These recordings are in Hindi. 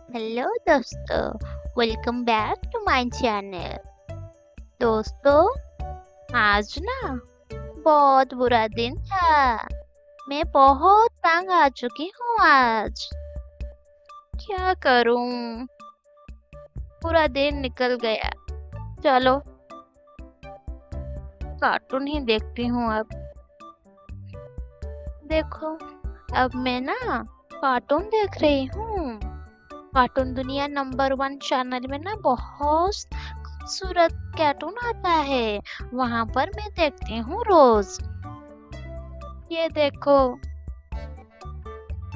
हेलो दोस्तों, welcome back to my channel. दोस्तों, आज ना बहुत बुरा दिन था। मैं बहुत तंग आ चुकी हूँ आज। क्या करूँ? पूरा दिन निकल गया। चलो कार्टून ही देखती हूँ अब। देखो, अब मैं ना कार्टून देख रही हूँ। कार्टून दुनिया नंबर 1 चैनल में ना बहुत खूबसूरत कार्टून आता है। वहां पर मैं देखती हूँ रोज। ये देखो,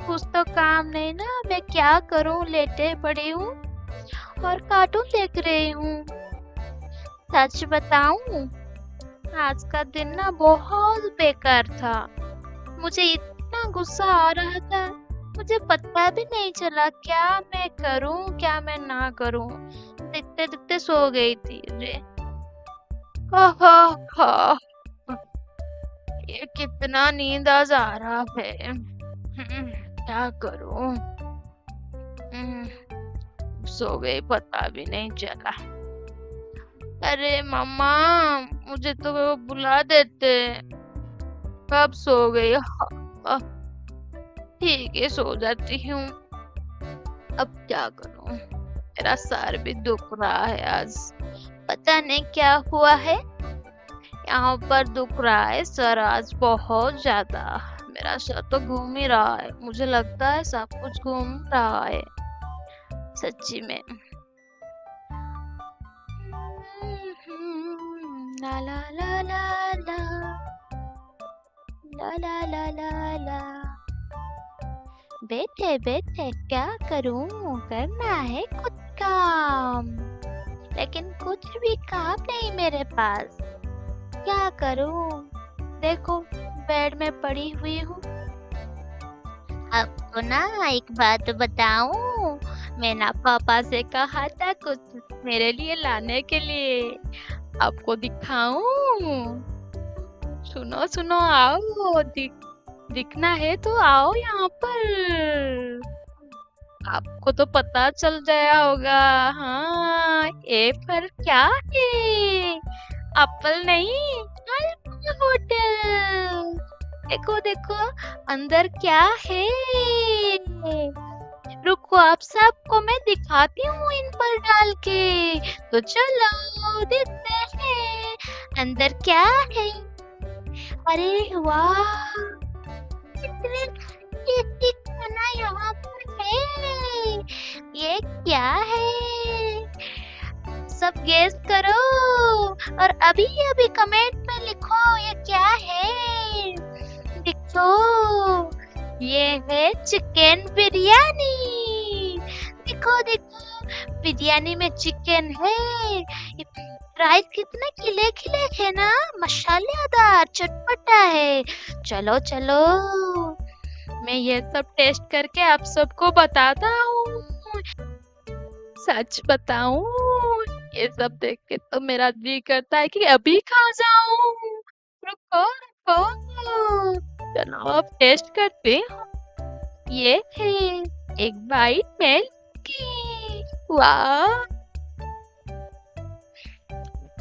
कुछ तो काम नहीं ना, मैं क्या करूँ? लेटे पड़ी हूँ और कार्टून देख रही हूँ। सच बताऊं, आज का दिन ना बहुत बेकार था। मुझे इतना गुस्सा आ रहा था, मुझे पता भी नहीं चला क्या मैं करूं क्या मैं ना करूं। दिखते दिखते सो गई थी रे। हा हा। ये कितना नींद आज आ रहा है। क्या करूं? सो गई, पता भी नहीं चला। अरे मम्मा, मुझे तो वो बुला देते। कब सो गई? ठीक है, सो जाती हूँ। अब क्या करूं? मेरा सर भी दुख रहा है आज। पता नहीं क्या हुआ है। यहाँ पर दुख रहा है सर आज बहुत ज्यादा। मेरा सर तो घूम ही रहा है। मुझे लगता है सब कुछ घूम रहा है सच्ची में। ला ला ला ला ला ला ला ला ला ला। बैठे बैठे क्या करूं? करना है कुछ काम, लेकिन कुछ भी काम नहीं मेरे पास। क्या करूं? देखो, बेड में पड़ी हुई हूँ। आपको ना एक बात बताऊं, मैं ना पापा से कहा था कुछ मेरे लिए लाने के लिए। आपको दिखाऊं? सुनो सुनो, आओ। दिखना है तो आओ यहाँ पर। आपको तो पता चल गया होगा। हाँ, ए पर क्या है? एप्पल नहीं, अल्फा होटल। देखो देखो, अंदर क्या है। रुको, आप सबको मैं दिखाती हूँ इन पर डाल के। तो चलो देखते हैं अंदर क्या है। अरे वाह, कितने टेस्टी खाना यहाँ पर है। ये क्या है? सब गेस करो और अभी अभी कमेंट में लिखो ये क्या है। देखो, ये है चिकन बिरयानी। देखो देखो, बिरयानी में चिकन है। राइस कितने खिले खिले है ना, मसालेदार चटपटा है। चलो चलो, मैं ये सब टेस्ट करके आप सबको बताता हूँ। सच बताऊं, ये सब देख के तो मेरा जी करता है कि अभी खा जाऊं। रुको रुको, चलो अब टेस्ट करते हैं। ये है एक बाइट मिल्क की। वाह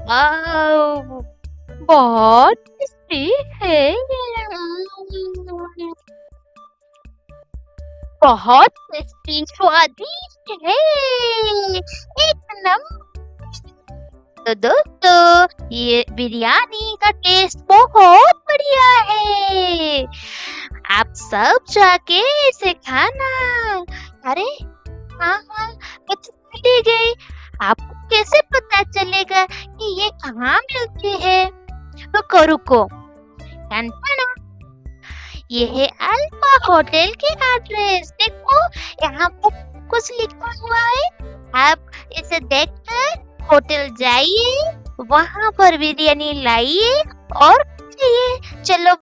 वाह, बहुत टेस्टी है। बहुत टेस्टी स्वादिष्ट है। एक नंबर। तो दोस्तों, ये बिरयानी का टेस्ट बहुत बढ़िया है। आप सब जाके इसे खाना। अरे हाँ हाँ, मैं तो भूल ही गई। आपको कैसे पता चलेगा कि ये कहाँ मिलती है? रुको रुको, ये है अल्फा होटल के एड्रेस। देखो, यहाँ पर कुछ लिखा हुआ है। आप इसे देखकर होटल जाइए, वहाँ पर बिरयानी लाइए और खाइए। चलो